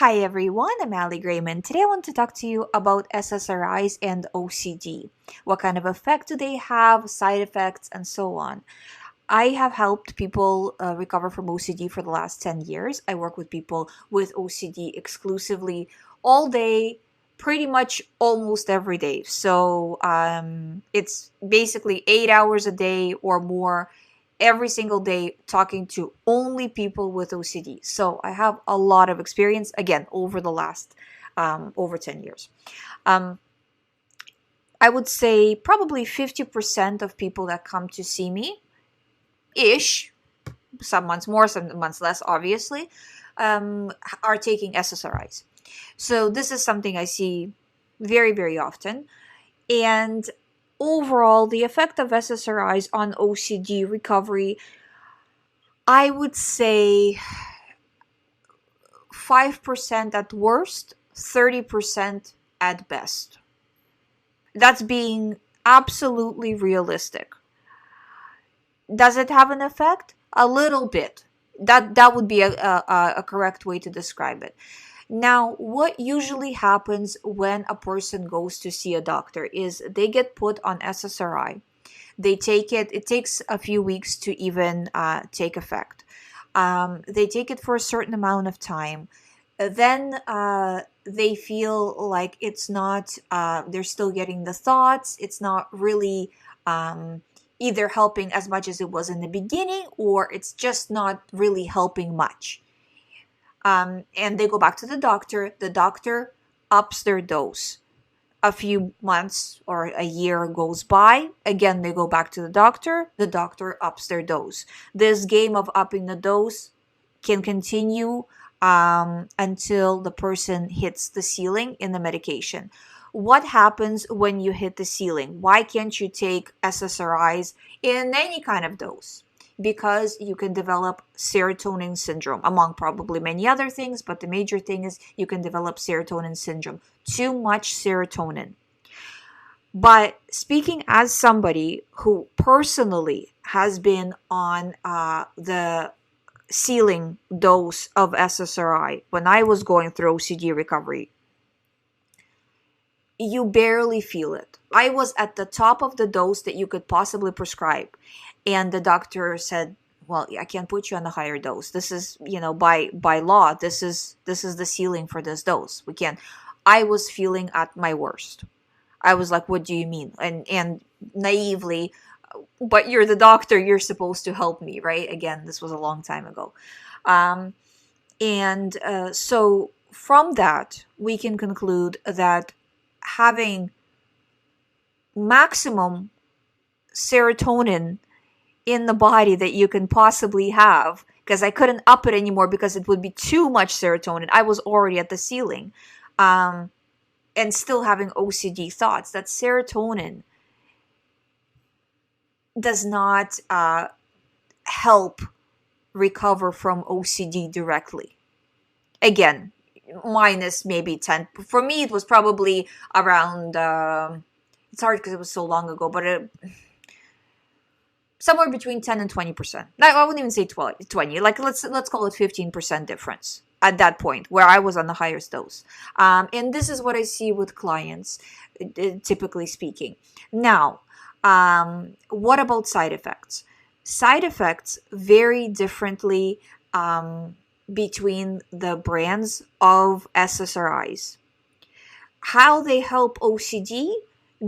Hi everyone, I'm Ali GREYMOND. Today I want to talk to you about SSRIs and OCD. What kind of effect do they have, side effects, and so on. I have helped people recover from OCD for the last 10 years. I work with people with OCD exclusively all day, pretty much almost every day. So it's basically 8 hours a day or more every single day talking to only people with OCD. So I have a lot of experience, again, over the last over 10 years. Um, I would say probably 50% of people that come to see me ish, some months more, some months less, obviously, um, are taking SSRIs. So this is something I see very, very often. And overall, the effect of SSRIs on OCD recovery, I would say 5% at worst, 30% at best. That's being absolutely realistic. Does it have an effect? A little bit. That would be a correct way to describe it. Now, what usually happens when a person goes to see a doctor is they get put on SSRI. They take it. It takes a few weeks to even take effect. They take it for a certain amount of time. Then they feel like it's not, they're still getting the thoughts. It's not really either helping as much as it was in the beginning, or it's just not really helping much. And they go back to the doctor. The doctor ups their dose. A few months or a year goes by. Again, they go back to the doctor. The doctor ups their dose. This game of upping the dose can continue until the person hits the ceiling in the medication. What happens when you hit the ceiling? Why can't you take SSRIs in any kind of dose? Because you can develop serotonin syndrome, among probably many other things, but the major thing is you can develop serotonin syndrome. Too much serotonin. But speaking as somebody who personally has been on the ceiling dose of SSRI when I was going through OCD recovery, you barely feel it. I was at the top of the dose that you could possibly prescribe. And the doctor said, well, I can't put you on a higher dose. This is, by law, this is the ceiling for this dose. We can't. I was feeling at my worst. I was like, what do you mean? And naively, but you're the doctor, you're supposed to help me, right? Again, this was a long time ago. Um, and so from that, we can conclude that having maximum serotonin in the body that you can possibly have, because I couldn't up it anymore because it would be too much serotonin. I was already at the ceiling. And still having OCD thoughts. That serotonin does not help recover from OCD directly. Again, minus maybe 10. For me, it was probably around, it's hard because it was so long ago, but somewhere between 10 and 20%. I wouldn't even say 20. Like, let's call it 15% difference at that point where I was on the highest dose. And this is what I see with clients, typically speaking. Now, what about side effects? Side effects vary differently between the brands of SSRIs. How they help OCD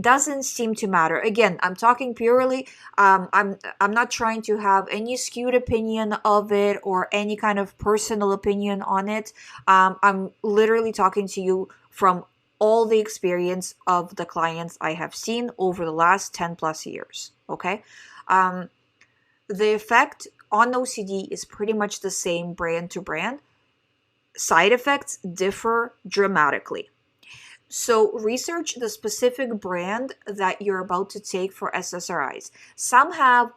doesn't seem to matter. Again, I'm talking purely. I'm not trying to have any skewed opinion of it or any kind of personal opinion on it. I'm literally talking to you from all the experience of the clients I have seen over the last 10 plus years. Okay, the effect on OCD is pretty much the same brand to brand. Side effects differ dramatically. So research the specific brand that you're about to take for SSRIs. Some have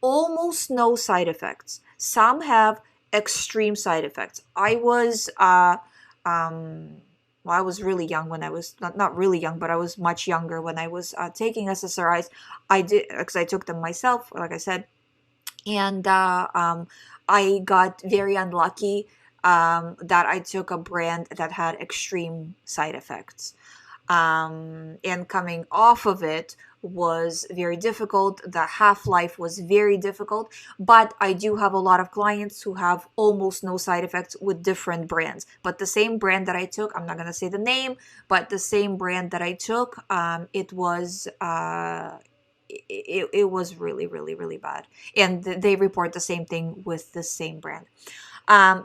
almost no side effects. Some have extreme side effects. I was really young when I was not really young, but I was much younger when I was taking SSRIs. I did because I took them myself, like I said, and I got very unlucky that I took a brand that had extreme side effects. And coming off of it was very difficult. The half-life was very difficult, but I do have a lot of clients who have almost no side effects with different brands. But the same brand that I took, I'm not going to say the name, but the same brand that I took, it was it was really, really, really bad. And they report the same thing with the same brand.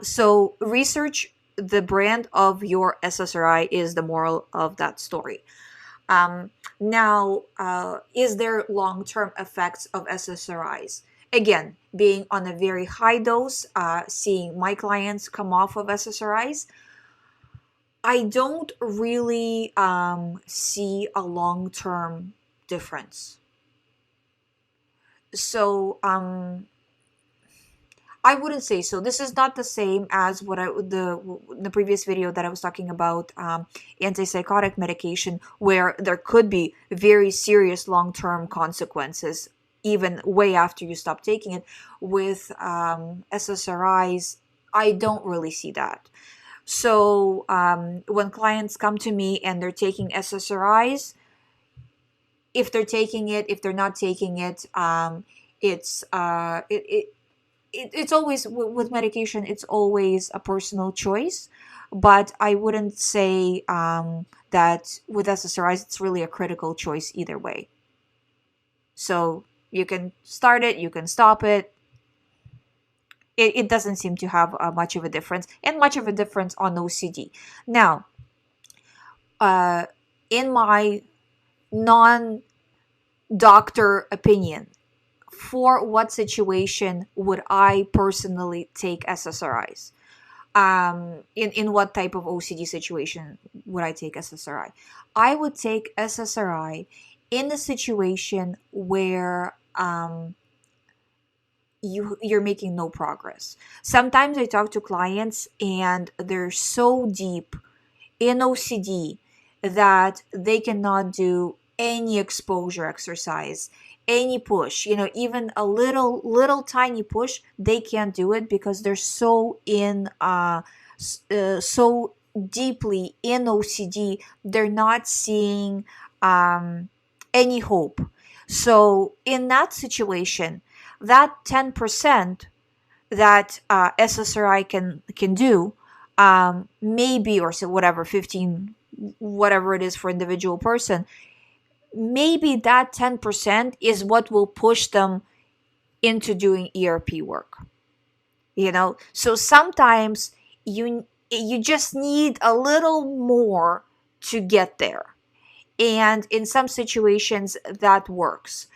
So research the brand of your SSRI is the moral of that story. Now, is there long-term effects of SSRIs? Again, being on a very high dose, seeing my clients come off of SSRIs, I don't really see a long-term difference. So, I wouldn't say so. This is not the same as what the previous video that I was talking about, antipsychotic medication, where there could be very serious long-term consequences even way after you stop taking it. With SSRIs, I don't really see that. So when clients come to me and they're taking SSRIs, if they're taking it, if they're not taking it, it's always with medication, it's always a personal choice. But I wouldn't say that with SSRIs it's really a critical choice either way. So you can start it, you can stop it. It doesn't seem to have much of a difference, and much of a difference on OCD. Now, in my non-doctor opinion, for what situation would I personally take SSRIs? In what type of OCD situation would I take SSRI? I would take SSRI in a situation where you're making no progress. Sometimes I talk to clients and they're so deep in OCD that they cannot do any exposure exercise, any push, even a little tiny push, they can't do it because they're so so deeply in OCD, they're not seeing any hope. So in that situation, that 10% that SSRI can do, maybe, or so whatever, 15, whatever it is for individual person, maybe that 10% is what will push them into doing ERP work. So sometimes you just need a little more to get there, and in some situations that works.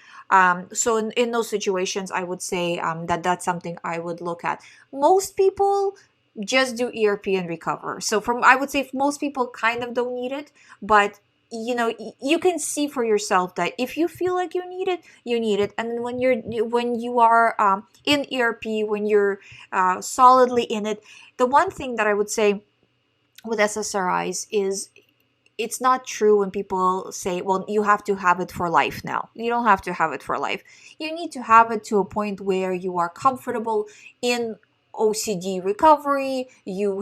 So in those situations, I would say that that's something I would look at. Most people just do ERP and recover. So I would say most people kind of don't need it, but you can see for yourself that if you feel like you need it, you need it. And then when you are in ERP, when you're solidly in it, the one thing that I would say with SSRIs is, it's not true when people say, well, you have to have it for life now. You don't have to have it for life. You need to have it to a point where you are comfortable in OCD recovery. You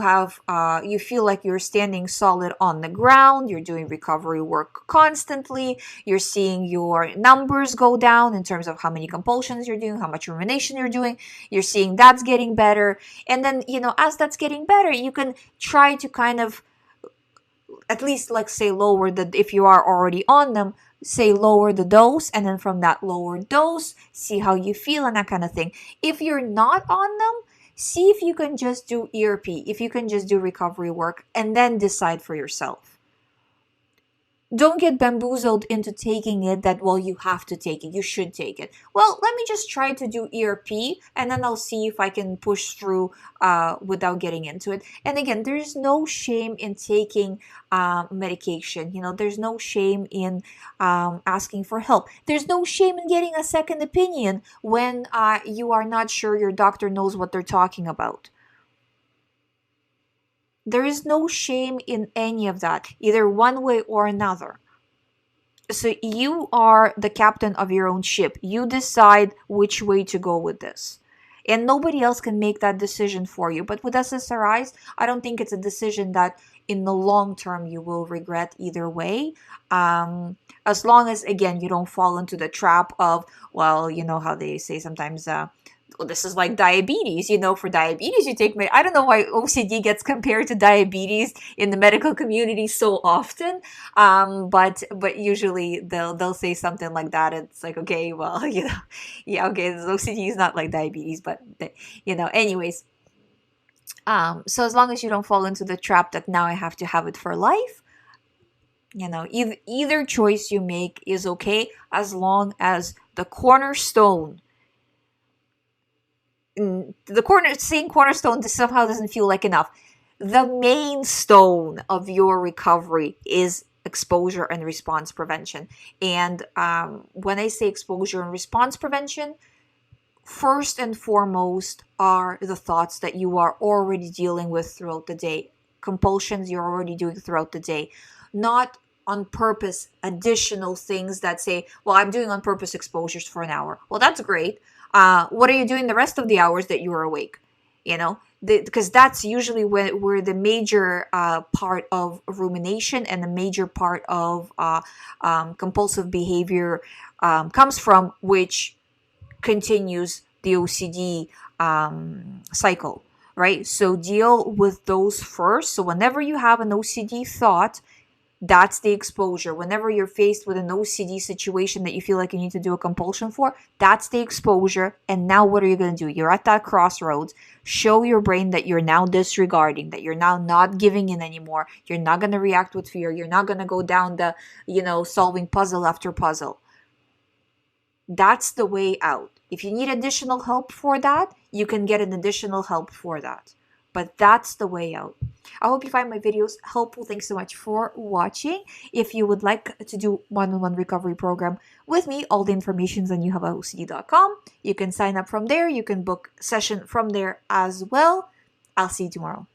feel like you're standing solid on the ground. You're doing recovery work constantly. You're seeing your numbers go down in terms of how many compulsions you're doing, how much rumination you're doing. You're seeing that's getting better. And then, as that's getting better, you can try to kind of, at least, like, say, lower if you are already on them, say lower the dose, and then from that lower dose, see how you feel and that kind of thing. If you're not on them, see if you can just do ERP, if you can just do recovery work, and then decide for yourself. Don't get bamboozled into taking it that, well, you have to take it, you should take it. Well, let me just try to do ERP, and then I'll see if I can push through without getting into it. And again, there's no shame in taking medication. There's no shame in asking for help. There's no shame in getting a second opinion when you are not sure your doctor knows what they're talking about. There is no shame in any of that, either one way or another. So you are the captain of your own ship. You decide which way to go with this. And nobody else can make that decision for you. But with SSRIs, I don't think it's a decision that in the long term you will regret either way. As long as, again, you don't fall into the trap of, well, you know how they say sometimes, well, this is like diabetes. For diabetes, you take I don't know why OCD gets compared to diabetes in the medical community so often. But usually they'll say something like that. It's like, okay, well, yeah, okay, OCD is not like diabetes, but anyways. So as long as you don't fall into the trap that now I have to have it for life, either choice you make is okay, as long as the cornerstone, saying cornerstone somehow doesn't feel like enough. The main stone of your recovery is exposure and response prevention. And when I say exposure and response prevention, first and foremost are the thoughts that you are already dealing with throughout the day, compulsions you're already doing throughout the day, not on purpose additional things that say, well, I'm doing on purpose exposures for an hour. Well, that's great. What are you doing the rest of the hours that you are awake? Because that's usually where the major part of rumination and the major part of compulsive behavior comes from, which continues the OCD cycle, right? So deal with those first. So whenever you have an OCD thought, that's the exposure. Whenever you're faced with an OCD situation that you feel like you need to do a compulsion for, that's the exposure. And now what are you going to do? You're at that crossroads. Show your brain that you're now disregarding, that you're now not giving in anymore. You're not going to react with fear. You're not going to go down the, solving puzzle after puzzle. That's the way out. If you need additional help for that, you can get an additional help for that. But that's the way out. I hope you find my videos helpful. Thanks so much for watching. If you would like to do one-on-one recovery program with me, all the information is on youhaveocd.com. You can sign up from there. You can book session from there as well. I'll see you tomorrow.